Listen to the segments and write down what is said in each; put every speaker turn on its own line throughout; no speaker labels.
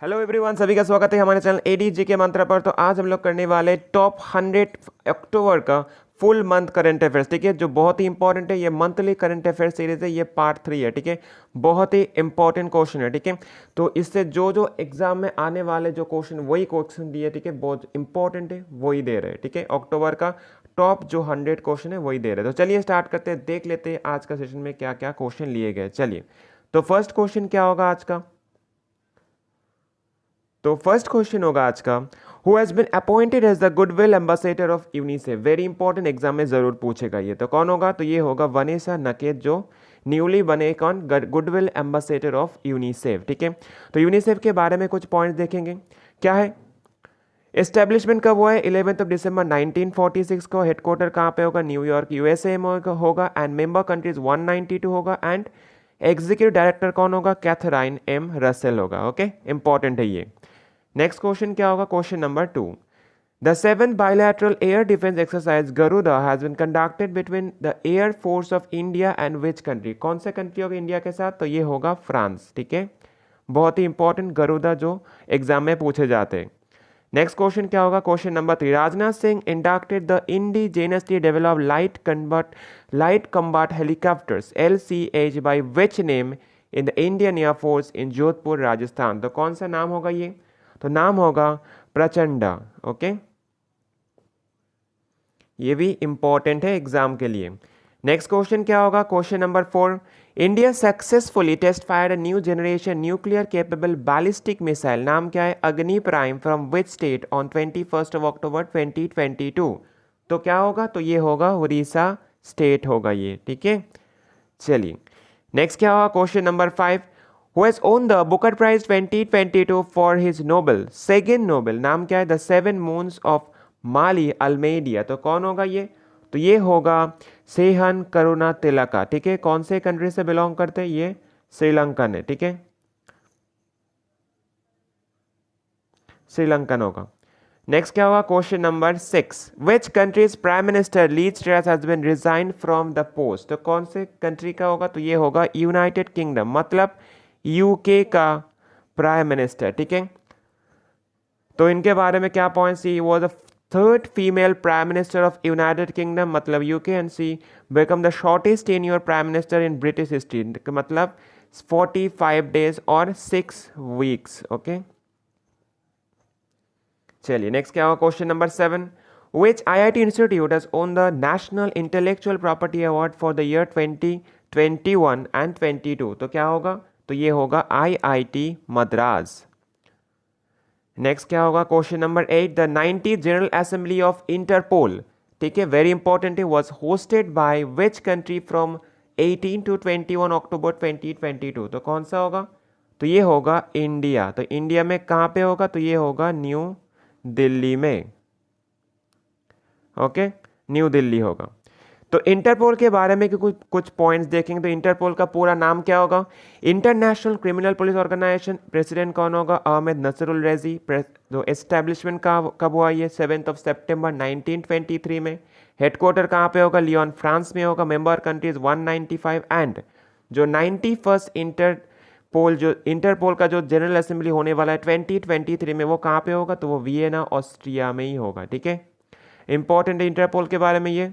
Hello everyone, सभी का स्वागत है हमारे चैनल एडीजी के मंत्र पर। तो आज हम लोग करने वाले टॉप 100 अक्टूबर का फुल मंथ करंट अफेयर्स। ठीक है, जो बहुत ही इंपॉर्टेंट है। ये मंथली करंट अफेयर्स सीरीज है, ये पार्ट 3 है। ठीक है, बहुत ही इंपॉर्टेंट क्वेश्चन है। ठीक है, तो इससे जो जो एग्जाम में आने वाले जो क्वेश्चन वही क्वेश्चन दिए। ठीक है, बहुत इंपॉर्टेंट है, वही दे रहे हैं। ठीक है, अक्टूबर का टॉप जो 100 क्वेश्चन है वही दे रहे हैं। तो चलिए स्टार्ट करते हैं, देख लेते हैं आज का सेशन में क्या क्या क्वेश्चन लिए गए। चलिए, तो फर्स्ट क्वेश्चन क्या होगा आज का? तो फर्स्ट क्वेश्चन होगा आज का, who has been appointed as the goodwill ambassador of UNICEF. Very important, exam में जरूर पूछेगा ये। तो कौन होगा? तो ये होगा वनेसा नकेत, जो न्यूली बने कौन गुडविल एम्बेसडर ऑफ यूनिसेफ। ठीक है, तो यूनिसेफ के बारे में कुछ पॉइंट्स देखेंगे। क्या है? एस्टेब्लिशमेंट कब हुआ है? 11 दिसंबर 1946 को। हेडक्वार्टर कहाँ पे होगा? न्यूयॉर्क यूएसए में होगा। एंड मेंबर कंट्रीज 192 होगा। एंड एग्जीक्यूटिव डायरेक्टर कौन होगा? कैथराइन एम रसेल होगा। ओके, इंपॉर्टेंट है ये। नेक्स्ट क्वेश्चन क्या होगा? Question number 2, the 7th bilateral air defense exercise Garuda has been conducted between the Air Force of India and which country? कौन से country होगा इंडिया के साथ? तो ये होगा फ्रांस। ठीक है, बहुत ही इंपॉर्टेंट गरुदा जो एग्जाम में पूछे जाते हैं। नेक्स्ट क्वेश्चन क्या होगा? Question number 3, Rajnath Singh inducted the indigenously developed light combat helicopters LCH by which name in the Indian Air Force in Jodhpur Rajasthan. तो कौन सा नाम होगा ये? तो नाम होगा प्रचंडा। ओके, ये भी इंपॉर्टेंट है एग्जाम के लिए। नेक्स्ट क्वेश्चन क्या होगा? Question number 4, India successfully test fired a new generation nuclear capable ballistic missile. नाम क्या है? Agni prime from which state on 21 October 2022। तो क्या होगा? तो ये होगा उड़ीसा स्टेट होगा ये। ठीक है, चलिए नेक्स्ट क्या होगा? Question number 5, who has won the Booker Prize 2022 for his novel, second novel। नाम क्या है? द 7 Moons of माली अल्मेडिया। तो कौन होगा ये? तो ये होगा सेहन करुणा तिलका। ठीक है, कौन से कंट्री से बिलोंग करते हैं? ये श्रीलंकन है। ठीक है, श्रीलंकन होगा। नेक्स्ट क्या होगा? Question number 6, which countries prime minister Liz Truss has been resign from the post. तो कौन से कंट्री का होगा? तो ये होगा यूनाइटेड किंगडम, मतलब यूके का प्राइम मिनिस्टर। ठीक है, तो इनके बारे में क्या points? She was the third female prime minister of United Kingdom, मतलब UK. And she become the shortest tenure prime minister in British history, मतलब 45 डेज और 6 वीक्स। ओके, चलिए नेक्स्ट क्या होगा? Question number 7, which IIT institute has won the National Intellectual Property Award for the year 2021 and 22। तो क्या होगा? तो ये होगा IIT मद्रास। नेक्स्ट क्या होगा? Question number 8, the 90th general assembly of Interpol, ठीक है, वेरी इंपॉर्टेंट है, was hosted by which country from 18 to 21 October 2022। तो कौन सा होगा? तो ये होगा इंडिया। तो इंडिया में कहाँ पे होगा? तो ये होगा न्यू दिल्ली में। ओके, न्यू दिल्ली होगा। तो इंटरपोल के बारे में कुछ पॉइंट्स देखेंगे। तो इंटरपोल का पूरा नाम क्या होगा? International criminal police organisation. President कौन होगा? अहमद नसरुल रजी। जो एस्टेब्लिशमेंट कब हुआ? ये 7 सितंबर 1923 में। हेडक्वार्टर कहाँ पे होगा? लियोन फ्रांस में होगा। Member countries 195। एंड जो 91st इंटरपोल का जो जनरल असेंबली होने वाला है 2023 में, वो कहाँ पे होगा? तो वो वियना ऑस्ट्रिया में ही होगा। ठीक है, इंपॉर्टेंट है इंटरपोल के बारे में ये।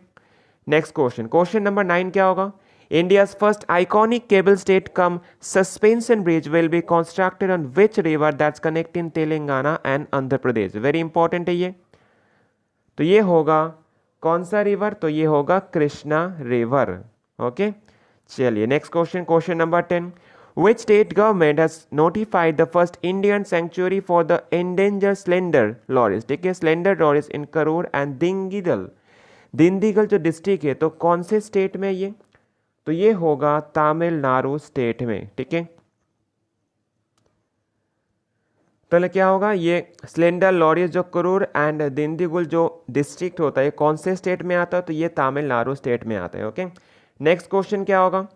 नेक्स्ट क्वेश्चन, क्वेश्चन नंबर 9 क्या होगा? India's first iconic cable stayed come suspension bridge will be constructed on which river that's connecting Telangana and Andhra Pradesh. Very important है ये। तो ये होगा कौन सा रिवर? तो ये होगा कृष्णा रिवर। ओके, चलिए next question, question number 10, which state government has notified the first Indian sanctuary for the endangered slender loris। ठीक है, slender loris in Karur and Dindigul जो डिस्ट्रिक्ट है, तो कौन से स्टेट में ये? तो ये होगा तमिलनाडु स्टेट में। ठीक है, तो क्या होगा? ये स्लेंडर लॉरिस जो करूर एंड दिंडीगुल जो डिस्ट्रिक्ट होता है, कौन से स्टेट में आता है? तो ये तमिलनाडु स्टेट में आता है। ओके, नेक्स्ट क्वेश्चन क्या होगा?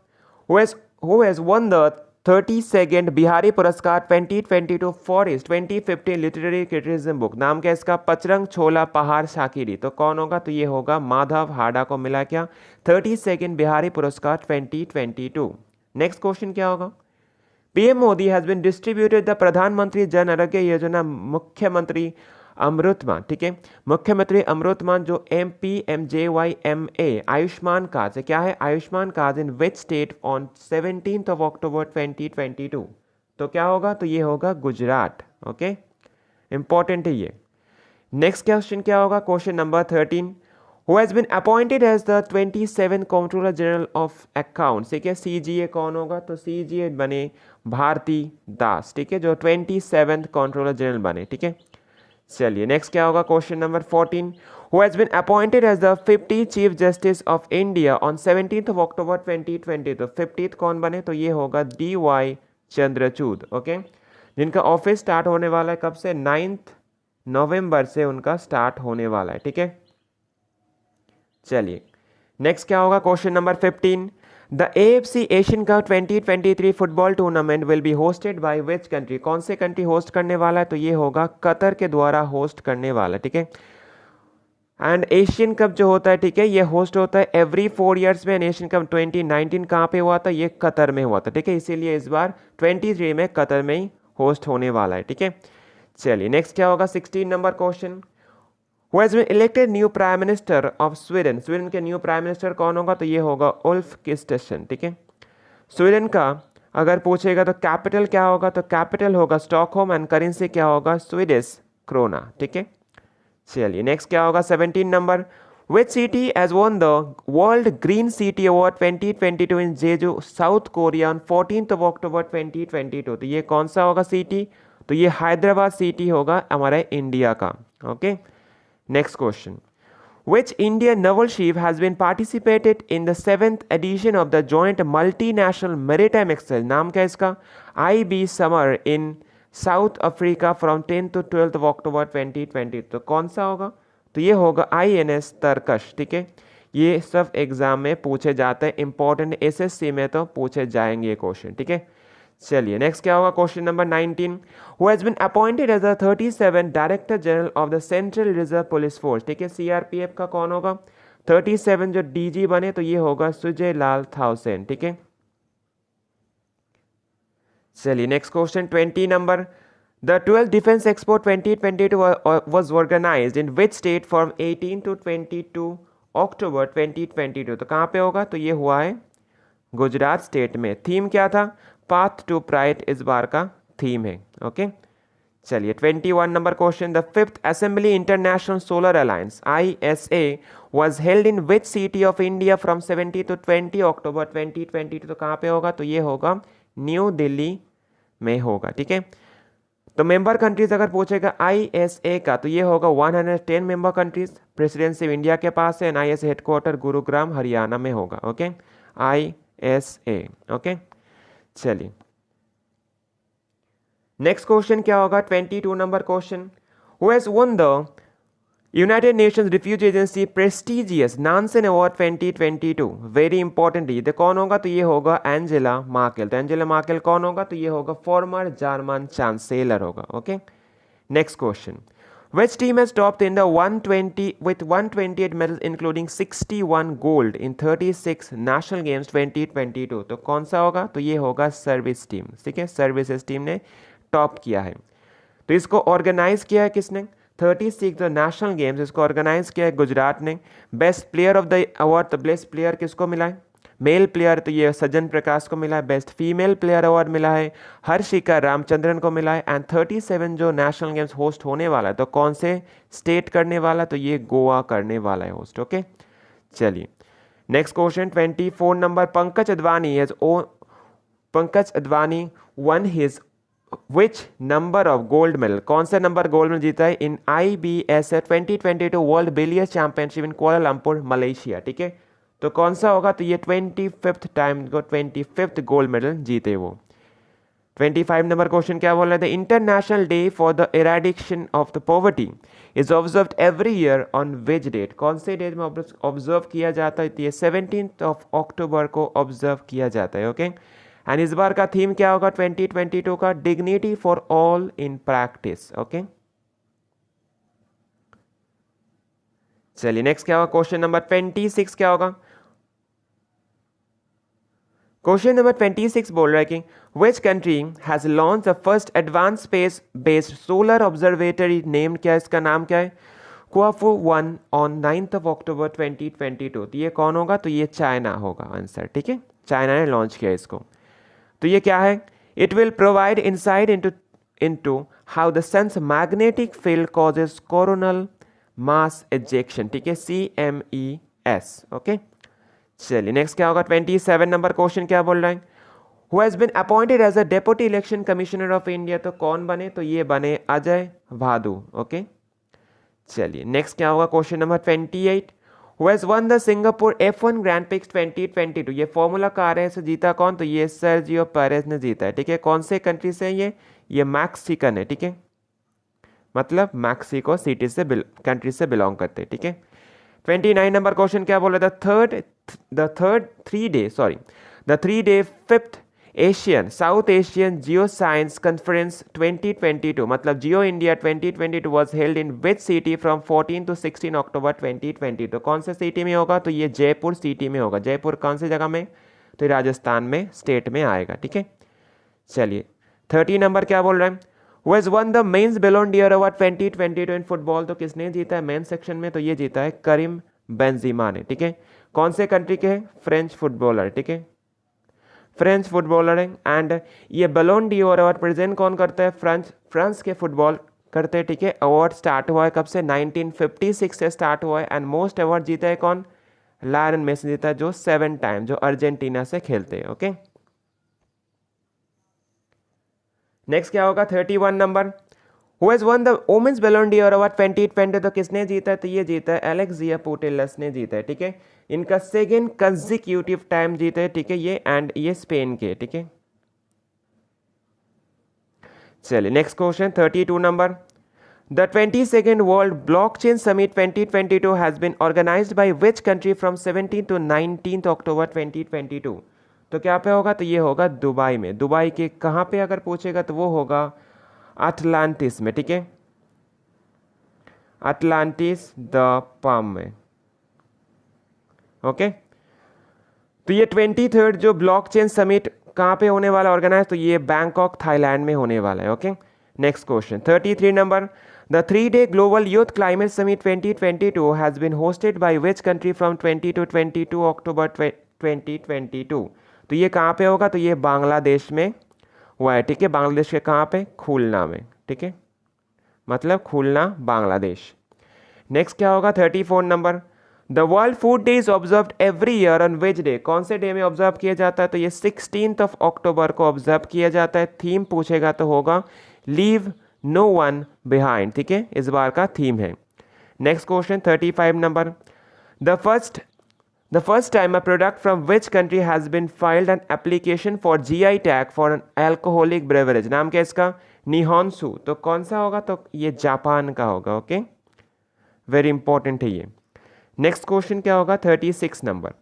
who has won the 32nd Bihari पुरस्कार 2022 for his 2015 literary criticism book. नाम क्या है इसका? पचरंग छोला पहाड़ शाकिरी। तो कौन होगा? तो ये होगा माधव हाडा को मिला क्या 32nd बिहारी पुरस्कार 2022। नेक्स्ट क्वेश्चन क्या होगा? PM Modi has been distributed the Pradhan Mantri Jan Arogya Yojana मुख्यमंत्री अमृतमान, ठीक है, मुख्यमंत्री अमृतमान जो MPMJYMA आयुष्मान कार्ड से क्या है, Ayushman card in which state on 17 अक्टूबर 2022, तो क्या होगा, तो ये होगा गुजरात। ओके, इंपॉर्टेंट है ये। नेक्स्ट क्वेश्चन क्या होगा, question number 13, who has been appointed as the 27th controller general of accounts, ठीक है, CGA कौन होगा, तो CGA बने भारती दास, ठीक है, जो 27th कंट्रोलर जनरल बने, ठीक है। चलिए नेक्स्ट क्या होगा, question number 14, who has been appointed as the 50 chief justice of India on 17 October 2020, तो 50th कौन बने, तो ये होगा DY चंद्रचूड़, ओके, जिनका ऑफिस स्टार्ट होने वाला है कब से, 9 नवंबर से उनका स्टार्ट होने वाला है, ठीक है। चलिए नेक्स्ट क्या होगा, question number 15, the AFC Asian cup 2023 football tournament will be hosted by which country, कौन से कंट्री होस्ट करने वाला है, तो ये होगा कतर के द्वारा होस्ट करने वाला, ठीक है। एंड एशियन कप जो होता है, ठीक है, ये होस्ट होता है एवरी 4 ईयर्स में। एशियन कप 2019 कहाँ पे हुआ था, ये कतर में हुआ था, ठीक है, इसीलिए इस बार 23 में कतर में ही होस्ट होने वाला है, ठीक है। चलिए नेक्स्ट क्या होगा, 16 number question, who has been elected new prime minister of Sweden, Sweden के न्यू प्राइम मिनिस्टर कौन होगा, तो ये होगा उल्फ क्रिस्टरसन, ठीक है। स्वीडन का अगर पूछेगा तो कैपिटल क्या होगा, तो कैपिटल होगा स्टॉकहोम एंड करेंसी क्या होगा, स्वीडिश क्रोना, ठीक है। चलिए नेक्स्ट क्या होगा, 17 number, which city has won the world green city award 2022 in Jeju South Korea on 14 October 2022, तो ये कौन सा होगा सिटी, तो ये हैदराबाद सिटी होगा हमारे इंडिया का, okay. Next question, which Indian naval ship has been participated in the 7th edition of the joint multinational maritime exercise, नाम क्या इसका, IB Summer in South Africa from 10 to 12 October 2020, तो कौन सा होगा, तो ये होगा INS तरकश, ठीक है। ये सब एग्जाम में पूछे जाते हैं, इंपॉर्टेंट SSC में तो पूछे जाएंगे ये क्वेश्चन, ठीक है। चलिए नेक्स्ट क्या होगा, question number 19, who has been appointed as the 37 director general of the central reserve police force, ठीक है, CRPF का कौन होगा, 37 जो DG बने, तो ये होगा सुजय लाल थाउसेन, ठीक है। चलिए next question 20 number, the 12th defence expo 2022 was organized in which state from 18 to 22 अक्टूबर 2022, तो कहाँ पे होगा, तो ये हुआ है गुजरात स्टेट में। थीम क्या था, पाथ टू प्राइड इस बार का थीम है, ओके। चलिए 21 number question, the 5th assembly international solar alliance ISA was held in which city of India from 17 to 20 अक्टूबर 2022, तो कहाँ पे होगा, तो ये होगा न्यू दिल्ली में होगा, ठीक है। तो मेंबर कंट्रीज अगर पूछेगा ISA का, तो ये होगा 110 मेंबर कंट्रीज, प्रेसिडेंसी इंडिया के पास है, ISA हेडक्वार्टर गुरुग्राम हरियाणा में होगा, ओके, ISA, ओके। चलिए नेक्स्ट क्वेश्चन क्या होगा, 22 number question, who has won the United Nations refugee agency prestigious Nansen award 2022, very important, ये कौन होगा, तो ये होगा एंजेला मार्केल, तो एंजेला मार्केल कौन होगा, तो ये होगा फॉर्मर जर्मन चांसलर होगा, okay. Next question, which team has topped in the 120 with 128 medals including 61 gold in 36 national games 2022, तो कौन सा होगा, तो ये होगा सर्विस टीम, ठीक है, सर्विसेज टीम ने टॉप किया है। तो इसको ऑर्गेनाइज किया है किसने, 36 नेशनल गेम्स इसको ऑर्गेनाइज किया है गुजरात ने। Best player of the award, तो बेस्ट प्लेयर किसको मिला है, मेल प्लेयर, तो ये सज्जन प्रकाश को मिला है। बेस्ट फीमेल प्लेयर अवार्ड मिला है हर्षिका रामचंद्रन को मिला है। एंड 37 जो नेशनल गेम्स होस्ट होने वाला है, तो कौन से स्टेट करने वाला, तो ये गोवा करने वाला है होस्ट, ओके। चलिए next question 24 number, Pankaj Advani one his which number of gold medal, कौन सा नंबर गोल्ड मेडल जीता है इन IBSF 2022 वर्ल्ड बिलियर्ड्स चैंपियनशिप इन कुआलालंपुर मलेशिया, ठीक है। तो कौन सा होगा, तो ये 25th टाइम को 25th गोल्ड मेडल जीते वो। 25 नंबर क्वेश्चन क्या बोल रहे थे, international day for the eradication of the poverty is observed every year on which date, कौन से डेट में ऑब्जर्व किया जाता है, तो ये 17 अक्टूबर को ऑब्जर्व किया जाता है, ओके। एंड इस बार का थीम क्या होगा 2022 का, dignity for all in practice, okay. चलिए नेक्स्ट क्या होगा, क्वेश्चन नंबर 26 क्या होगा, क्वेश्चन नंबर 26 बोल रहा है कि विच country has launch the first advance space based solar observatory name, क्या इसका नाम क्या है? क्वाफू 1 ऑन 9th of October 2022। तो ये कौन होगा? तो ये चाइना होगा आंसर, ठीक है, चाइना ने लॉन्च किया इसको। तो ये क्या है? It will provide insight into how the sun's magnetic field causes coronal mass ejection, ठीक है, CMES, ओके। चलिए नेक्स्ट क्या होगा? 27 नंबर क्वेश्चन क्या बोल रहा है? Who has been appointed as a deputy election commissioner of India, तो कौन बने? तो ये बने अजय भादु, ओके। चलिए नेक्स्ट क्या होगा? Question number 28, who has won the Singapore F1 grand prix 2022, ये फॉर्मूला कार है, से जीता कौन? तो ये सर्जियो पेरेज ने जीता है, ठीक है। कौन से कंट्री से है ये मैक्सिकन है, ठीक है, मतलब मैक्सिको सिटी से कंट्री से बिलोंग करते हैं, ठीक है। 29 नंबर क्वेश्चन क्या बोल रहा था? The 3 day 5th Asian south Asian geo science conference 2022, मतलब geo India 2022 was held in which city from 14 to 16 October 2020। तो कौन से सिटी में होगा? तो ये जयपुर सिटी में होगा। जयपुर कौन सी जगह में? तो राजस्थान में, स्टेट में आएगा, ठीक है। चलिए 30 नंबर क्या बोल रहा है? Who has won the men's Ballon d'Or award 2022 in football, तो किसने जीता है मेंस सेक्शन में? तो ये जीता है करीम बेंजिमा ने, ठीक है। कौन से कंट्री के हैं? फ्रेंच फुटबॉलर, ठीक है, फ्रेंच फुटबॉलर है। एंड ये बैलोन डॉर अवार्ड प्रेजेंट कौन करता है? फ्रांस के फुटबॉल करते हैं, ठीक है। अवार्ड स्टार्ट हुआ है कब से? 1956 से स्टार्ट हुआ है। एंड मोस्ट अवार्ड जीता है कौन? लायन मेसी जीता है, जो 7 टाइम, जो अर्जेंटीना से खेलते हैं, ओके। नेक्स्ट क्या होगा? 31 number, who has won the women's Ballon d'Or award 2020, तो किसने जीता है? तो ये जीता है एलेक्सिया पुटेलस ने जीता है, ठीक है। इनका सेकेंड कंसेक्यूटिव टाइम जीता है, ठीक है, ये एंड ये स्पेन के, ठीक है। चलिए next question 32 number, the 22nd world blockchain summit 2022 has been organised by which country from 17 to 19 October 2022। तो क्या पे होगा? तो ये होगा दुबई में। दुबई के कहाँ पे अगर पूछेगा तो वो होगा अटलांटिस में, ठीक है, अटलांटिस द पाम में, ओके। तो ये 23rd जो ब्लॉकचेन समिट कहाँ पे होने वाला ऑर्गेनाइज? तो ये बैंकॉक थाईलैंड में होने वाला है, okay. Next question 33 number, the 3-day global youth climate summit 2022 has been hosted by which country from 20 to 22 October 2022। तो ये कहाँ पे होगा? तो ये बांग्लादेश में हुआ है, ठीक है। बांग्लादेश के कहाँ पे? खुलना में, ठीक है, मतलब खुलना बांग्लादेश। नेक्स्ट क्या होगा? 34 number, the world food day is observed every year on which day, कौन से डे में ऑब्जर्व किया जाता है? तो ये 16th of October को ऑब्जर्व किया जाता है। थीम पूछेगा तो होगा लीव नो वन बिहाइंड, ठीक है, इस बार का थीम है। Next question 35 number, The first time a product from which country has been filed an application for GI tag for an alcoholic beverage, नाम क्या इसका? निहोन्सू। तो कौन सा होगा? तो ये जापान का होगा, ओके, वेरी इंपॉर्टेंट है ये। नेक्स्ट क्वेश्चन क्या होगा? 36 number,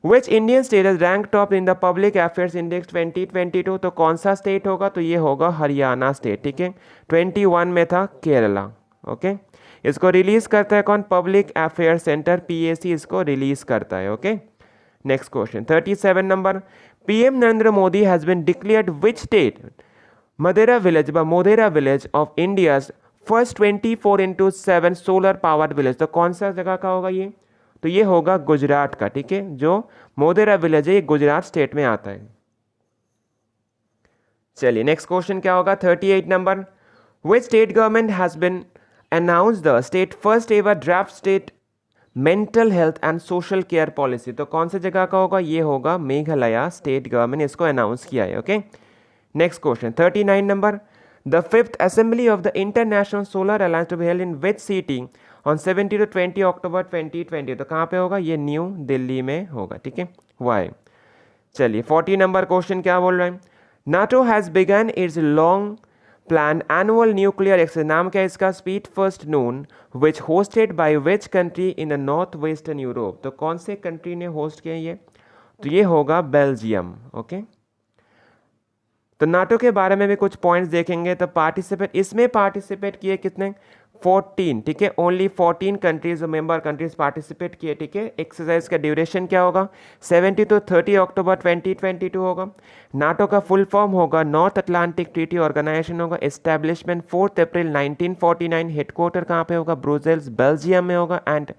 which Indian state is rank top in the public affairs index 2022, तो कौन सा स्टेट होगा? तो ये होगा हरियाणा स्टेट, ठीक है। 21 में था केरला, ओके। इसको रिलीज करता है कौन? पब्लिक अफेयर सेंटर, PAC इसको रिलीज करता है, okay. Next question 37 number, PM Narendra Modi has been declared which state Modhera village of India's first 24/7 solar powered village, तो कौन सा जगह का होगा ये? तो ये होगा गुजरात का, ठीक है, जो मोधेरा विलेज है ये गुजरात स्टेट में आता है। चलिए नेक्स्ट क्वेश्चन क्या होगा? 38 number, which state government has been announce the state first ever draft state mental health and social care policy, तो कौन से जगह का होगा? ये होगा मेघालय स्टेट गवर्नमेंट इसको अनाउंस किया है, okay. Next question 39 number, the 5th assembly of the international solar alliance to be held in which city on 17 to 20 October 2020, तो कहाँ पे होगा? ये न्यू दिल्ली में होगा, ठीक है, वाई। चलिए 40 नंबर क्वेश्चन क्या बोल रहे हैं? NATO has begin it's long plan annual nuclear exercise, नाम क्या है इसका? Speed first Noon which hosted by which country in the north western Europe, तो कौन से कंट्री ने होस्ट किया ये? तो ये होगा बेल्जियम, ओके। तो नाटो के बारे में भी कुछ पॉइंट्स देखेंगे। तो इसमें पार्टिसिपेट किए कितने? 14, ठीक है, only 14 countries member countries participate किए, ठीक है। एक्सरसाइज का ड्यूरेशन क्या होगा, 70 to 30 अक्टूबर 2022 होगा। नाटो का फुल फॉर्म होगा नॉर्थ अटलांटिक ट्रीटी ऑर्गेनाइजेशन होगा। एस्टेब्लिशमेंट 4 अप्रैल 1949। हेडक्वार्टर कहाँ पे होगा, ब्रुसेल्स बेल्जियम में होगा। एंड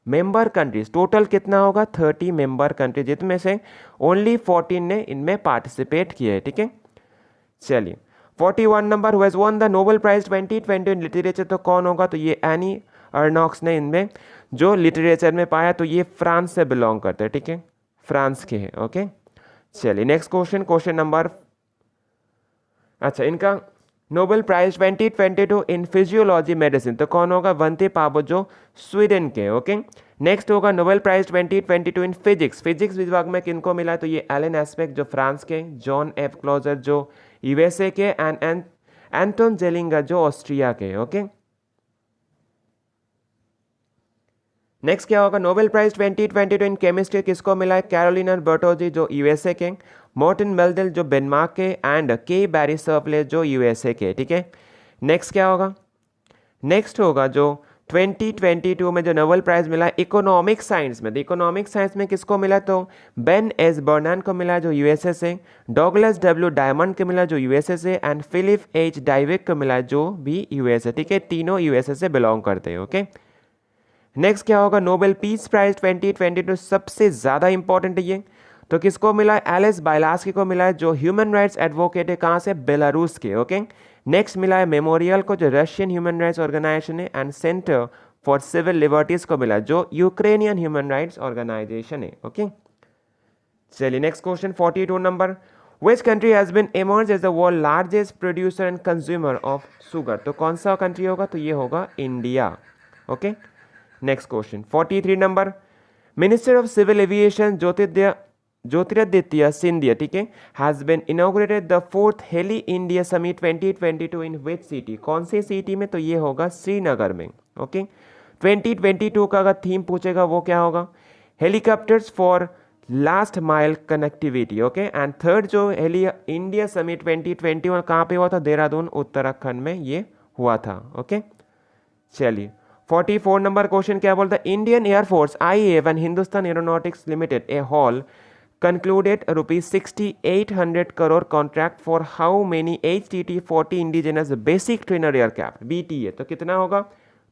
मेंबर कंट्रीज टोटल कितना होगा, 30 मेंबर कंट्रीज, जिसमें से ओनली 14 ने इनमें पार्टिसिपेट किए है, ठीक है। चलिए 41 number, who has won the Nobel prize 2020 in literature, तो कौन होगा, तो ये एनी अर्नॉक्स ने इनमें जो लिटरेचर में पाया, तो ये फ्रांस से बिलोंग करते हैं, ठीक है, फ्रांस के हैं। ओके, चलिए नेक्स्ट क्वेश्चन, क्वेश्चन नंबर, अच्छा इनका Nobel prize 2022 in physiology medicine, तो कौन होगा, वंते पाबो जो स्वीडन के। ओके, नेक्स्ट होगा Nobel prize 2022 in physics, physics विभाग में किनको मिला, तो ये एलन एस्पेक्ट जो फ्रांस के, जॉन एफ क्लोजर जो यूएसए के, एंड एंटोन जेलिंगर जो ऑस्ट्रिया के। ओके, नेक्स्ट क्या होगा, नोबेल प्राइज 2022 इन केमिस्ट्री किसको मिला है, कैरोलिना बर्टोजी जो यूएसए के, मॉर्टिन मेल्डेल जो डेनमार्क के, एंड के बैरी सर्फले जो यूएसए के, ठीक है। नेक्स्ट क्या होगा, नेक्स्ट होगा जो 2022 में जो नोबेल प्राइज मिला इकोनॉमिक साइंस में, तो इकोनॉमिक साइंस में किसको मिला, तो बेन एस बर्नन को मिला जो यूएसए से, डॉगलस डब्ल्यू डायमंड को मिला जो यूएसए से, एंड फिलिप एच डाइवेक को मिला जो भी यूएसए, ठीक है, तीनों यूएसए से बिलोंग करते हैं। ओके, नेक्स्ट क्या होगा, नोबेल पीस प्राइज 2022 सबसे ज़्यादा इंपॉर्टेंट है ये, तो किसको मिला है, एलिस बायलास्की को मिला है जो ह्यूमन राइट्स एडवोकेट है, कहाँ से, बेलारूस के। ओके, नेक्स्ट मिला है मेमोरियल को जो रशियन ह्यूमन राइट्स ऑर्गेनाइजेशन है, and centre for civil liberties को मिला जो यूक्रेनियन ह्यूमन राइट्स ऑर्गेनाइजेशन है। ओके, चलिए next question 42 number, which country has been emerge as the world largest producer and consumer of sugar, तो कौन सा country होगा, तो ये होगा India. Okay, next question 43 number, minister of civil aviation Jyotiraditya Scindia, ठीक है, has been inaugurated the 4th heli India summit 2022 in which city, कौन सी सिटी में, तो ये होगा श्रीनगर में। ओके, 2022 का अगर थीम पूछेगा वो क्या होगा, helicopters for last mile connectivity. Okay, and third जो हेली इंडिया समिट 2021 कहाँ पे हुआ था, देहरादून उत्तराखंड में ये हुआ था। ओके, चलिए 44 नंबर क्वेश्चन क्या बोलता है, Indian air force IAF and Hindustan aeronautics limited A hall concluded rupees 6,800 crore contract for how many HTT-40 indigenous basic trainer aircraft BTA, तो कितना होगा,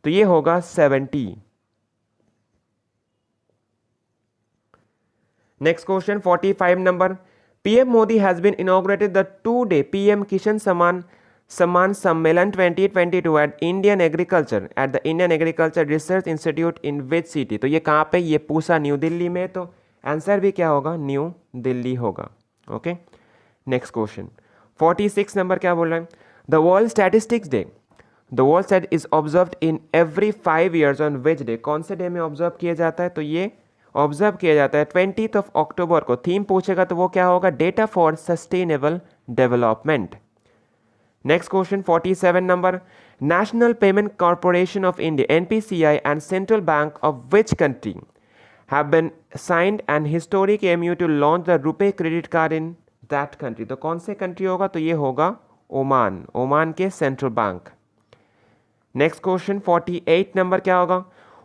तो ये होगा 70। Next question 45 number, PM Modi has been inaugurated the 2-day PM Kisan Samman Sammelan 2022 at Indian agriculture research institute in which city, तो ये कहाँ पे, ये पूछा न्यू दिल्ली में, तो आंसर भी क्या होगा, न्यू दिल्ली होगा। ओके, नेक्स्ट क्वेश्चन 46 नंबर क्या बोल रहा है, the world statistics day, the world stat is observed in every 5 years on which day, कौन से डे में ऑब्जर्व किया जाता है, तो ये ऑब्जर्व किया जाता है 20th अक्टूबर को। थीम पूछेगा तो वो क्या होगा, data for sustainable development. Next question 47 number, national payment corporation of India NPCI and central bank of which country have been signed an historic MOU to launch the RuPay credit card in that country, तो कौन से country होगा, तो ये होगा Oman, Oman के central bank. Next question 48 number क्या होगा,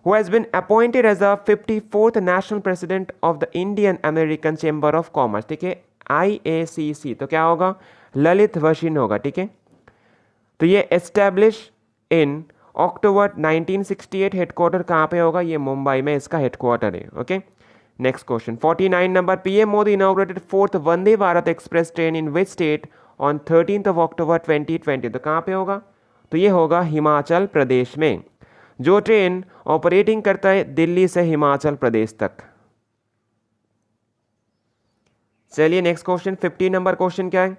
who has been appointed as the 54th national president of the Indian American Chamber of Commerce, ठीक है, IACC, तो क्या होगा, ललित वशिन होगा, ठीक है, तो ये एस्टैब्लिश इन अक्टूबर 1968, हेडक्वार्टर कहाँ पे होगा, ये मुंबई में इसका हेडक्वार्टर है। Okay, next question 49 number, PM Modi inaugurated 4th Vande Bharat express train in which state on 13th अक्टूबर 2020, तो कहाँ पे होगा, तो ये होगा हिमाचल प्रदेश में, जो ट्रेन ऑपरेटिंग करता है दिल्ली से हिमाचल प्रदेश तक। चलिए नेक्स्ट क्वेश्चन 50 नंबर क्वेश्चन क्या है,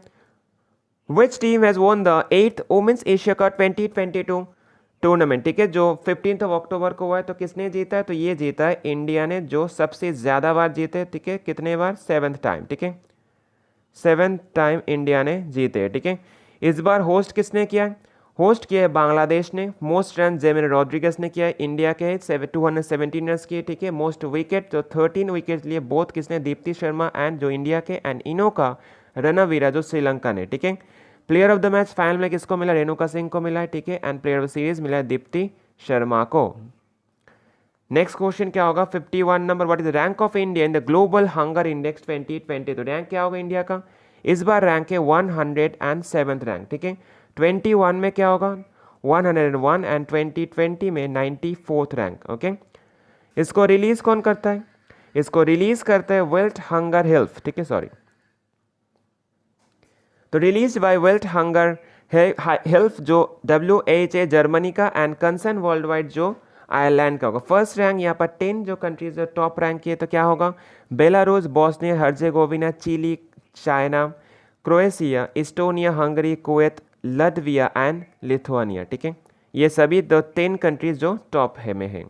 which team has won the 8th women's Asia cup 2022 tournament, ठीक है, जो 15th अक्टूबर को हुआ है, तो किसने जीता है, तो ये जीता है इंडिया ने, जो सबसे ज़्यादा बार जीते, ठीक है, कितने बार, 7th टाइम, ठीक है, 7th टाइम इंडिया ने जीते, ठीक है। इस बार होस्ट किसने किया है, होस्ट किया है बांग्लादेश ने, मोस्ट रन जेमिन रॉड्रिगस ने किया है, इंडिया के 217 रन किए, ठीक है, मोस्ट विकेट तो 13 विकेट लिए, बोथ किसने, दीप्ति शर्मा एंड जो इंडिया के, एंड इनोका रनावीरा जो श्रीलंका ने, ठीक है। Player of the match final में किसको मिला, रेणुका सिंह को मिला है, ठीक है, एंड प्लेयर ऑफ सीरीज मिला है दीप्ति शर्मा को। नेक्स्ट क्वेश्चन क्या होगा 51 number, what is the rank of India in the global hunger index 2020। तो रैंक क्या होगा इंडिया का, इस बार रैंक है 107th रैंक, ठीक है। 21 में क्या होगा 101 एंड 2020 में 94th रैंक, ओके। इसको रिलीज कौन करता है, इसको रिलीज करता है वर्ल्ड हंगर हेल्थ, ठीक है, सॉरी। तो release by world hunger health जो WHO जर्मनी का एंड कंसर्न वर्ल्ड वाइड जो आयरलैंड का होगा। फर्स्ट रैंक यहाँ पर 10 जो कंट्रीज जो टॉप रैंक किए तो क्या होगा, Belarus, Bosnia Herzegovina, Chile, China, Croatia, Estonia, Hungary, Kuwait, Latvia and Lithuania, ठीक है। ये सभी 10 कंट्रीज जो टॉप है में है।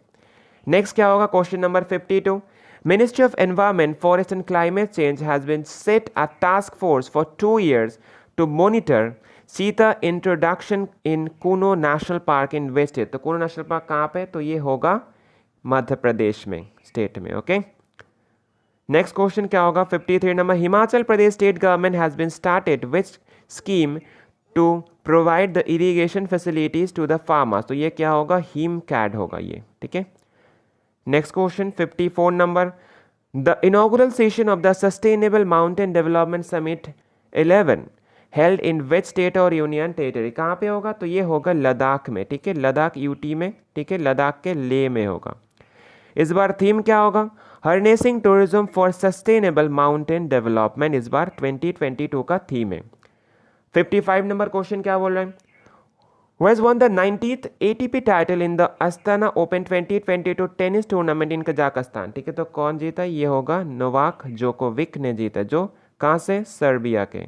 नेक्स्ट क्या होगा question number 52, Ministry of Environment, Forest and Climate Change has been set a task force for 2 years to monitor cheetah introduction in Kuno National Park in West State। तो कुनो national park कहाँ पे, तो ये होगा मध्य प्रदेश में, state में, okay. Next question क्या होगा 53 number, Himachal Pradesh state government has been started which scheme to provide the irrigation facilities to the farmers. तो ये क्या होगा, हिम कैड होगा ये, ठीक है। Next question 54 number, the inaugural session of the sustainable mountain development summit 11 held in which state और union territory. कहाँ पे होगा, तो ये होगा लद्दाख में, ठीक है, लद्दाख यूटी में, ठीक है, लद्दाख के लेह में होगा। इस बार थीम क्या होगा, harnessing tourism for sustainable mountain development, इस बार 2022 का थीम है। 55 नंबर क्वेश्चन क्या बोल रहे हैं, Who has won the 90th ATP title in the Astana Open 2022 tennis tournament in Kazakhstan, ठीक है। तो कौन जीता, ये होगा नोवाक जोकोविक ने जीता, जो कहाँ से, सर्बिया के।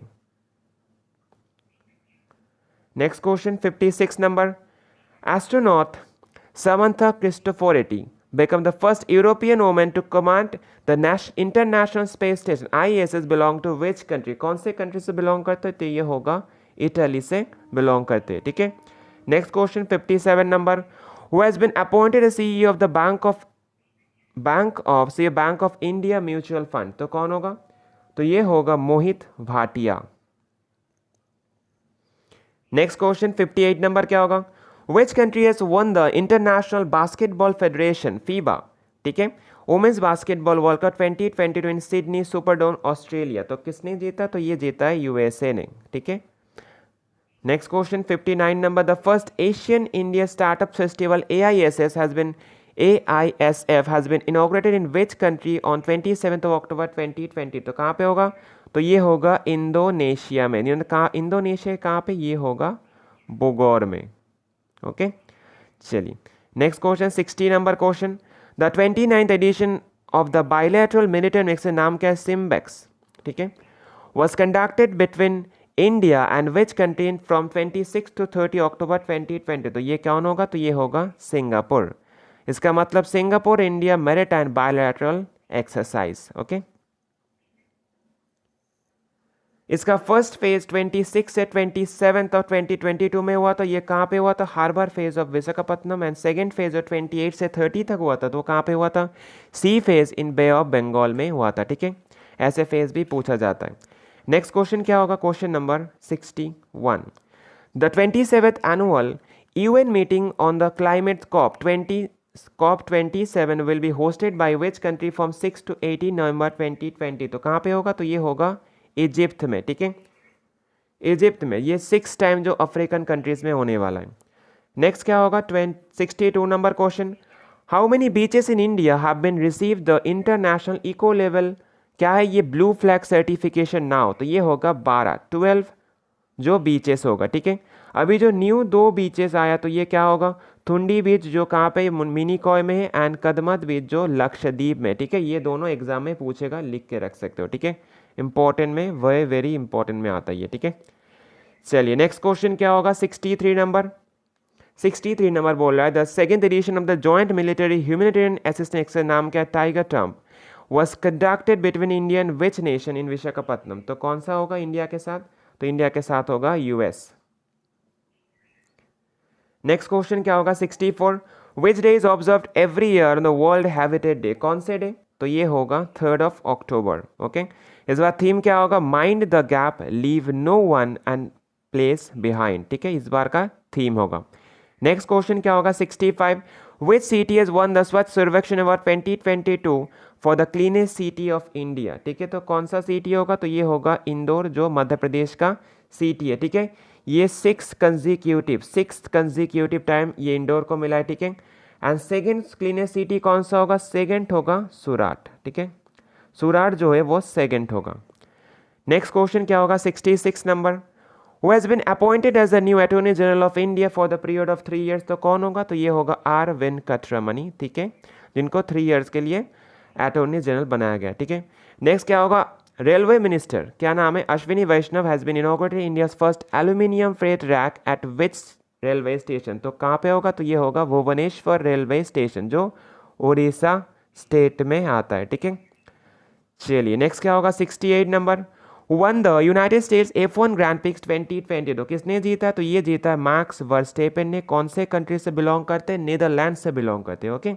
Next question 56 number, astronaut Samantha Cristoforetti become the first European woman to command the International Space Station ISS belong to which country। कौन से कंट्री से बिलोंग करते हैं, तो ये होगा इटली से बिलोंग करते हैं, ठीक है। Next question 57 number, who has been appointed as CEO of the bank of India mutual fund. तो कौन होगा, तो ये होगा Mohit Bhatia. Next question 58 number क्या होगा, which country has won the international basketball federation FIBA, ठीक है, women's basketball world cup 2022 in Sydney superdome Australia. तो किसने जीता, तो ये जीता है USA ने, ठीक है। Next question 59 number, the first Asian India startup festival AISF has been inaugurated in which country on 27th of October 2020। तो कहाँ पे होगा, तो ये होगा इंडोनेशिया में। इंडोनेशिया कहाँ पे, ये होगा बोगोर में, ओके। चलिए next question 60 number question, the 29th edition of the bilateral military mix, नाम क्या है, सिम्बेक्स, ठीक है, was conducted between India and which country from 26 to 30 October 2020। तो ये कौन होगा, तो ये होगा सिंगापुर। इसका मतलब Singapore India maritime bilateral exercise, okay. इसका फर्स्ट फेज 26 से 27 और 2022 में हुआ, तो ये कहाँ पे हुआ था, harbour phase of Visakhapatnam. And second phase जो 28 से 30 तक हुआ था, तो कहाँ पे हुआ था, sea phase in bay of Bengal में हुआ था, ठीक है। ऐसे फेज भी पूछा जाता है। नेक्स्ट क्वेश्चन क्या होगा, question number 61, the 27th annual UN meeting on the climate COP27 will be hosted by which country from 6 to 18 नवंबर 2020। तो कहाँ पे होगा, तो ये होगा इजिप्ट में, ठीक है, इजिप्ट में। ये 6 टाइम जो अफ्रीकन कंट्रीज में होने वाला है। नेक्स्ट क्या होगा 62 number question, how many beaches in India have been receive the international eco level, क्या है ये, ब्लू फ्लैग सर्टिफिकेशन नाउ। तो ये होगा 12 जो बीचेस होगा, ठीक है। अभी जो न्यू 2 बीचेस आया, तो ये क्या होगा, थुंडी बीच जो कहाँ पे, मिनीकॉय में है, एंड कदमत बीच जो लक्षद्वीप में, ठीक है। ये दोनों एग्जाम में पूछेगा, लिख के रख सकते हो, ठीक है। इंपॉर्टेंट में, वह वेरी इंपॉर्टेंट में आता है ये, ठीक है। चलिए नेक्स्ट क्वेश्चन क्या होगा 63 नंबर बोल रहा है, the second edition of the joint military humanitarian assistance, tiger Trump was conducted between India and which nation in Visakhapatnam. तो कौन सा होगा इंडिया के साथ, तो इंडिया के साथ होगा US। नेक्स्ट क्वेश्चन क्या होगा 64, which day is observed every year on the World Habitat Day। कौन से डे, तो ये होगा 3rd of October, ओके। इस बार थीम क्या होगा, mind the gap, leave no one and place behind, ठीक है, इस बार का थीम होगा। नेक्स्ट क्वेश्चन क्या होगा 65, विच सिटी हैज वन द स्वच्छ सर्वेक्षण award 2022 for the cleanest city of India, ठीक है, तो कौन सा सिटी होगा, तो ये होगा इंदौर, जो मध्य प्रदेश का सिटी है, ठीक है। ये सिक्स कंजिक्यूटिव टाइम ये इंदौर को मिला है, ठीक है। एंड सेकेंड क्लीनेस्ट सिटी कौन सा होगा, सेकेंड होगा सूरत, ठीक है, सूरत जो है वो सेकेंड होगा। नेक्स्ट क्वेश्चन क्या होगा 66 number, who has been appointed as the new attorney general of India for the period of 3 years, तो कौन होगा, तो ये होगा आर वेंकटरमणि, ठीक है, जिनको 3 years के लिए अटॉर्नी जनरल बनाया गया, ठीक है। नेक्स्ट क्या होगा रेलवे मिनिस्टर, क्या नाम है, Ashwini Vaishnaw has been inaugurated India's first aluminium freight rack at which railway station, तो कहाँ पे होगा, तो ये होगा भुवनेश्वर रेलवे स्टेशन, जो उड़ीसा स्टेट में आता है, ठीक है। चलिए नेक्स्ट क्या होगा 68 number, one the United states F1 grand prix 2020, तो किसने जीता है, तो ये जीता है मैक्स वर्स्टेपेन ने, कौन से कंट्री से बिलोंग करते हैं, नीदरलैंड से बिलोंग करते हैं, ओके।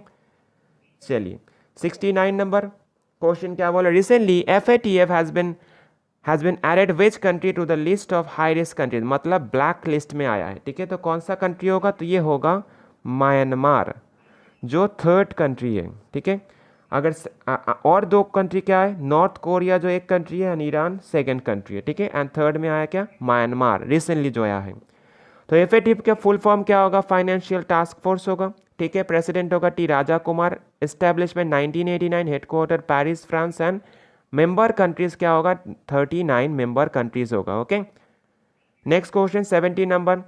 चलिए 69 नंबर क्वेश्चन क्या बोला, recently FATF has been added which country to the list of high risk countries, मतलब ब्लैक लिस्ट में आया है, ठीक है, तो कौन सा कंट्री होगा, तो ये होगा म्यांमार, जो थर्ड कंट्री है, ठीक है। अगर और दो कंट्री क्या है, नॉर्थ कोरिया जो एक कंट्री है, एंड ईरान सेकेंड कंट्री है, ठीक है, एंड थर्ड में आया क्या, म्यांमार, रिसेंटली जो आया है। तो FATF का फुल फॉर्म क्या होगा, फाइनेंशियल टास्क फोर्स होगा, ठीक है। प्रेसिडेंट होगा T Raja Kumar, establishment 1989, headquarter Paris France, and member countries क्या होगा 39 मेंबर कंट्रीज होगा, ओके। नेक्स्ट क्वेश्चन 70 नंबर,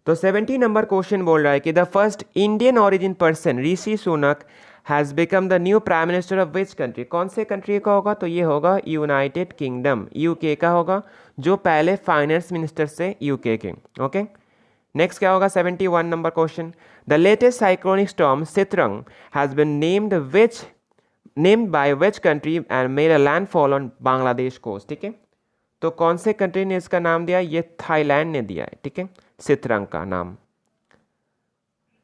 तो 70 नंबर क्वेश्चन बोल रहा है कि the first Indian origin person Rishi Sunak has become the new prime minister of which country, कौन से कंट्री का होगा, तो ये होगा यूनाइटेड किंगडम, UK का होगा, जो पहले फाइनेंस मिनिस्टर से UK के, ओके। नेक्स्ट क्या होगा 71 number question, the latest cyclonic storm Sitrang has been named by which country and made a landfall on Bangladesh coast, ठीक है, तो कौन से कंट्री ने इसका नाम दिया, ये थाईलैंड ने दिया है, ठीक है, सित्रंग का नाम।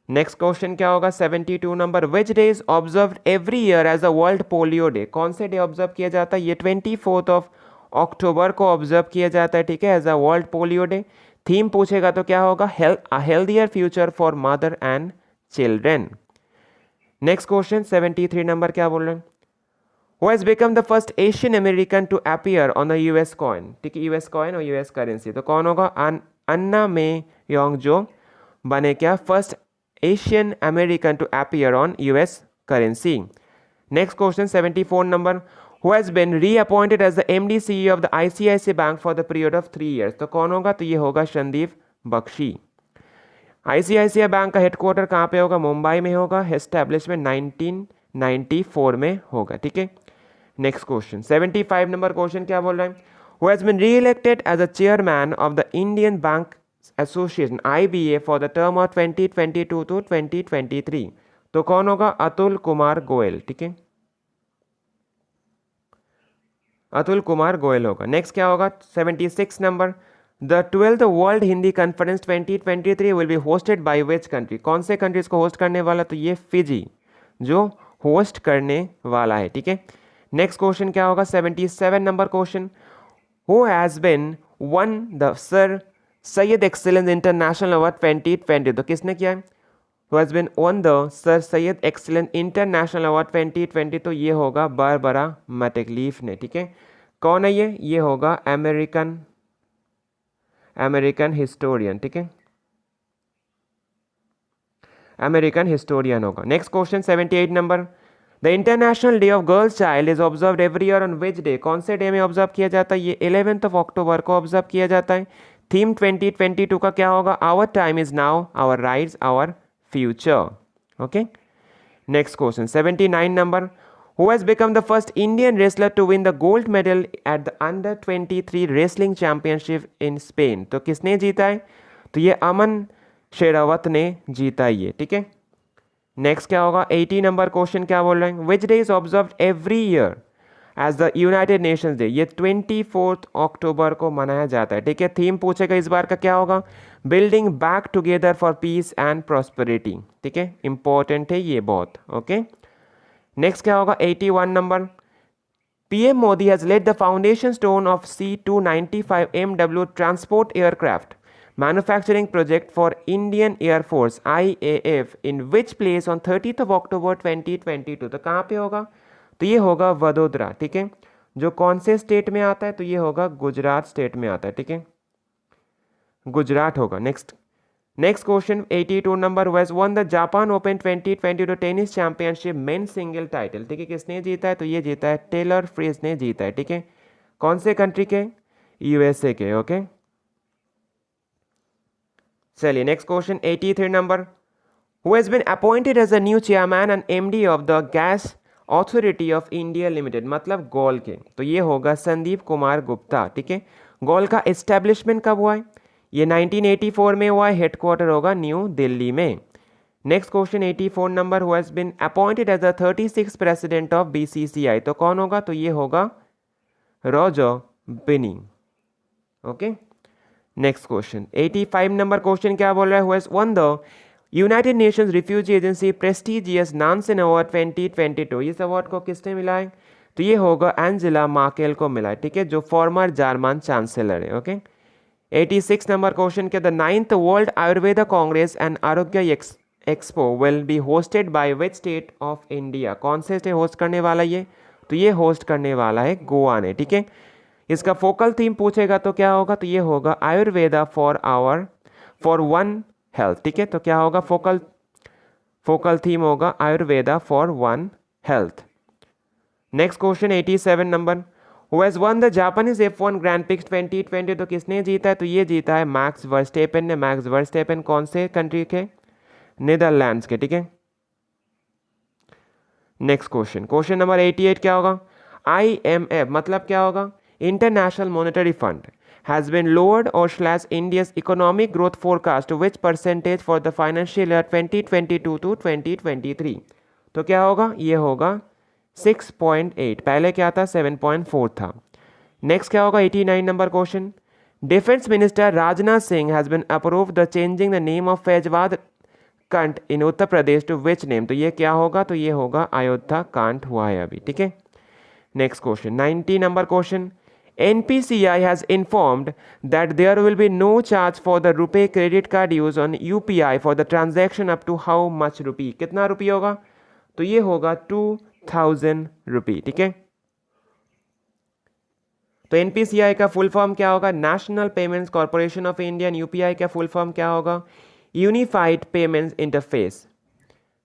नेक्स्ट क्वेश्चन क्या होगा 72 number, which day is observed every year as a world polio day, कौन से डे ऑब्जर्व किया जाता है, ये 24 अक्टूबर को ऑब्जर्व किया जाता है, ठीक है, as a world polio day. Theme पूछेगा तो क्या होगा, healthier future for mother and children. Next question 73 number क्या बोल रहे हैं, Who has become the first Asian American to appear on the US coin, ठीक है, US coin और US करेंसी, तो कौन होगा, अन्ना मे योंग जो बने क्या first Asian American to appear on US currency. Next question 74 number, who has been reappointed as the MD CEO of the ICICI bank for the period of 3 years, तो कौन होगा, तो ये होगा Sandeep Bakhshi. ICICI bank का हेडक्वार्टर कहाँ पे होगा, मुंबई में होगा, एस्टेब्लिशमेंट 1994 में होगा, ठीक है। नेक्स्ट क्वेश्चन 75 नंबर क्वेश्चन क्या बोल रहे हैं, who has been re-elected as a chairman of the Indian bank association IBA for the term of 2022 to 2023, तो कौन होगा, अतुल कुमार गोयल, ठीक है, अतुल कुमार गोयल होगा। नेक्स्ट क्या होगा 76 number, the 12th world Hindi conference 2023 will be hosted by which country, कौन से कंट्रीज को होस्ट करने वाला, तो ये फिजी जो होस्ट करने वाला है, ठीक है। नेक्स्ट क्वेश्चन क्या होगा 77 number question, who has been one the sir Syed excellence international award 2020, तो किसने किया है, who has been one the sir Syed excellence international award 2020, तो ये होगा बारबरा मैटक्लीफ ने, ठीक है। कौन है ये होगा अमेरिकन हिस्टोरियन, ठीक है, अमेरिकन हिस्टोरियन होगा। Next question 78 number, the international day of girls child is observed every year on which day, कौन से डे में ऑब्जर्व किया जाता है, ये 11 अक्टूबर को ऑब्जर्व किया जाता है। थीम 2022 का क्या होगा, our time is now, our rights our future, okay. Next question 79 number, who has become the first Indian wrestler to win the gold medal at the under 23 wrestling championship in Spain, तो किसने जीता है, तो ये अमन शेरावत ने जीता है ये, ठीक है। नेक्स्ट क्या होगा 80 नंबर क्वेश्चन क्या बोल रहे हैं, which day is observed every year as the United Nations day, ये 24 अक्टूबर को मनाया जाता है, ठीक है। थीम पूछेगा इस बार का क्या होगा, building back together for piece and prosperity, ठीक है, इंपॉर्टेंट है ये बहुत, ओके। नेक्स्ट क्या होगा 81 number, PM Modi has laid the foundation stone of C-295 MW transport aircraft manufacturing project for Indian Air Force IAF in which place on 30th of October 2022। तो कहाँ पे होगा? तो ये होगा वडोदरा, ठीक है। जो कौन से स्टेट में आता है? तो ये होगा गुजरात स्टेट में आता है, ठीक है, गुजरात होगा। Next question 82 number, was won the Japan open 2022 tennis championship men single title, ठीक है, किसने जीता है? तो ये जीता है टेलर फ्रिज ने जीता है, ठीक है। कौन से कंट्री के? यूएसए के, ओके। चलिए next question 83 number, who has been appointed as a new chairman and MD of the gas authority of India limited, मतलब गॉल के। तो ये होगा संदीप कुमार गुप्ता, ठीक है। गॉल का एस्टेब्लिशमेंट कब हुआ है? ये 1984 में हुआ है, हेडक्वार्टर होगा न्यू दिल्ली में। Next question 84 number, who has been appointed as the 36th president of BCCI, तो कौन होगा? तो ये होगा Roger Binny, okay. Next question 85 number question क्या बोल रहा है? Who has won the United Nations refugee agency prestigious Nansen award 2022, इस अवार्ड को किसने मिला है? तो ये होगा एंजेला मार्केल को मिला है, ठीक है, जो फॉर्मर जर्मन चांसलर है, ओके। 86 नंबर क्वेश्चन के the 9th world Ayurveda congress and Arogya expo will be hosted by which state of India, कौन से स्टेट होस्ट करने वाला ये? तो ये होस्ट करने वाला है गोवा ने, ठीक है। इसका फोकल थीम पूछेगा तो क्या होगा? तो ये होगा आयुर्वेदा फॉर वन हेल्थ, ठीक है। तो क्या होगा? फोकल थीम होगा Ayurveda for one health. Next question 87 number, who has won the Japanese F1 grand prix 2020, तो किसने जीता है? तो ये जीता है मैक्स वर्स्टेपन ने। मैक्स वर्स्टेपन कौन से कंट्री के? नीदरलैंड्स के, ठीक है। नेक्स्ट क्वेश्चन नंबर 88 क्या होगा? IMF मतलब क्या होगा? International monetary fund has been lowered or slash India's economic growth forecast to which percentage for the financial year 2022 to 2023, तो क्या होगा? ये होगा 6.8, पहले क्या था? 7.4 था। नेक्स्ट क्या होगा? 89 number question, defence minister Rajnath Singh has been approve the changing the name of Faizabad cantt in Uttar Pradesh to which name, तो ये क्या होगा? तो ये होगा अयोध्या कांट हुआ है अभी, ठीक है। Next question 90 number question, NPCI has informed that there will be no charge for the RuPay credit card use on UPI for the transaction up to how much rupee, कितना रुपये होगा? तो ये होगा 2000 रुपये, ठीक है। तो NPCI का फुल फॉर्म क्या होगा? National payments corporation of India. UPI का फुल फॉर्म क्या होगा? Unified payments interface.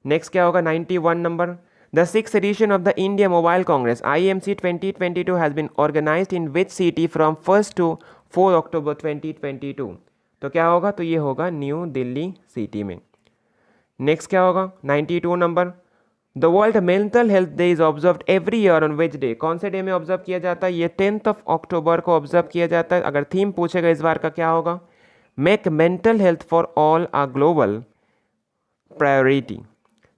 नेक्स्ट क्या होगा? 91 number, The 6th edition of the India Mobile Congress IMC 2022 has been organized in which city from 1st to 4 October 2022, तो क्या होगा? तो ये होगा न्यू दिल्ली सिटी में। नेक्स्ट क्या होगा? 92 number, the world mental health day is observed every year on which day, कौन से डे में ऑब्जर्व किया जाता है? ये 10th of October को ऑब्जर्व किया जाता है। अगर थीम पूछेगा इस बार का क्या होगा? Make mental health for all a global priority.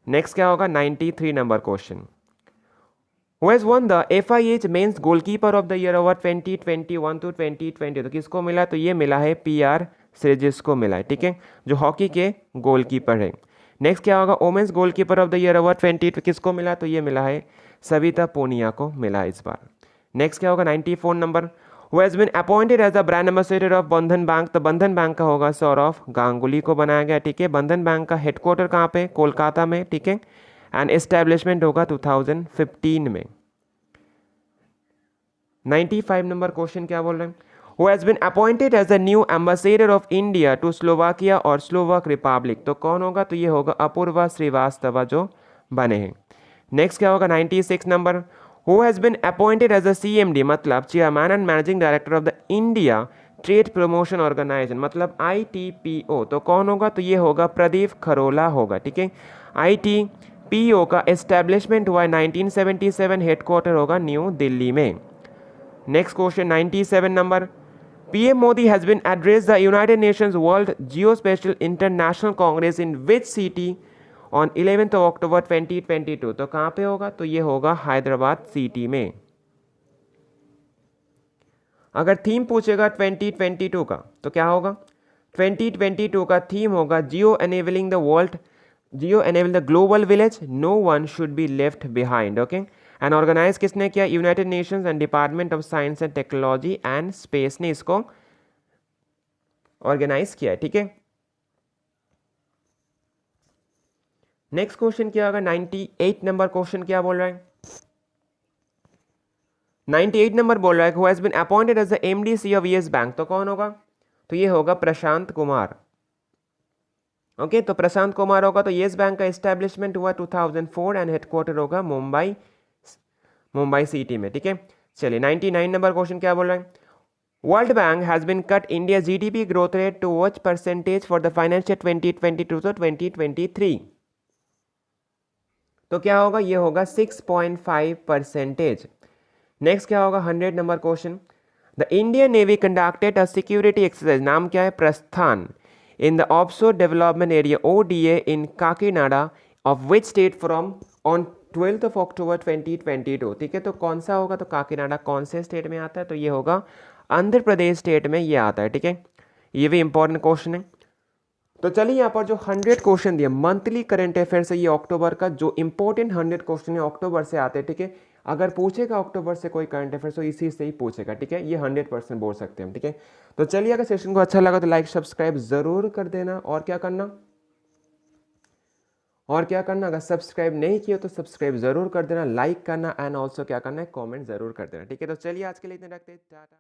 Next क्या होगा? 93 number question, who has won the FIH mains goalkeeper of the year award 2021 to 2020, तो किसको मिला? तो ये मिला है PR श्रीजिस को मिला है, ठीक है, जो हॉकी के गोलकीपर है। नेक्स्ट क्या होगा? Women's goalkeeper of the year award 20 किसको मिला? तो ये मिला है सविता पूनिया को मिला है इस बार। नेक्स्ट क्या होगा? 94 number, who has been appointed as the brand ambassador of Bandhan bank, तो बंधन बैंक का होगा सौरभ गांगुली को बनाया गया, ठीक है। बंधन बैंक का हेडक्वार्टर कहाँ पे? कोलकाता में, ठीक है, एंड एस्टेब्लिशमेंट होगा 2015 में। 95 नंबर क्वेश्चन क्या बोल रहे हैं? Who has been appointed as the new ambassador of India to Slovakia और स्लोवाक रिपब्लिक, तो कौन होगा? तो ये होगा अपूर्वा श्रीवास्तव जो बने हैं। नेक्स्ट क्या होगा? 96 number, who has been appointed as a CMD मतलब chairman and managing director of the India trade promotion organisation मतलब ITPO, तो कौन होगा? तो ये होगा प्रदीप खरोला होगा, ठीक है। ITPO का एस्टेब्लिशमेंट हुआ 1977, हेडक्वार्टर होगा न्यू दिल्ली में। Next question 97 number, PM Modi has been address the United Nations World Geospatial International Congress in which city on 11th of October 2022, तो कहाँ पे होगा? तो ये होगा हैदराबाद सिटी में। अगर थीम पूछेगा 2022 का तो क्या होगा? 2022 का थीम होगा geo enabling the world, geo enable the global village, no one should be left behind, okay. And organise किसने किया? United Nations and department of science and technology and space ने इसको ऑर्गेनाइज किया है, ठीक है। नेक्स्ट क्वेश्चन क्या होगा? 98 नंबर क्वेश्चन क्या बोल रहा है? 98 नंबर बोल रहा है who has been appointed as the MDC of Yes Bank, तो कौन होगा? तो ये होगा प्रशांत कुमार। ओके, तो प्रशांत कुमार होगा। तो यस बैंक का एस्टेब्लिशमेंट हुआ 2004 एंड हेडक्वार्टर होगा मुंबई सिटी में, ठीक है। चलिए 99 नंबर क्वेश्चन क्या बोल रहा है? World Bank has been cut India GDP growth rate to which percentage for the financial 2022 to 2023? तो क्या होगा? ये होगा 6.5%। नेक्स्ट क्या होगा? 100 number question, the Indian navy conducted a security exercise, नाम क्या है? प्रस्थान, in the offshore development area ODA in Kakinada of which state from on 12 अक्टूबर 2022, ठीक है। तो कौन सा होगा? तो काकीनाडा कौन से स्टेट में आता है? तो ये होगा आंध्र प्रदेश स्टेट में ये आता है, ठीक है। ये भी इंपॉर्टेंट क्वेश्चन है। तो चलिए यहाँ पर जो 100 क्वेश्चन दिए मंथली करंट अफेयर से, ये अक्टूबर का जो इंपॉर्टेंट 100 क्वेश्चन है अक्टूबर से आते हैं, ठीक है। अगर पूछेगा अक्टूबर से कोई करंट अफेयर तो इसी से ही पूछेगा, ठीक है। ये 100% बोल सकते हैं, ठीक है। तो चलिए अगर सेशन को अच्छा लगा तो लाइक सब्सक्राइब जरूर कर देना। और क्या करना अगर सब्सक्राइब नहीं किया तो सब्सक्राइब जरूर कर देना, लाइक करना एंड ऑल्सो क्या करना है? कॉमेंट जरूर कर देना, ठीक है। तो चलिए आज के लिए इतना रखते हैं, टाटा।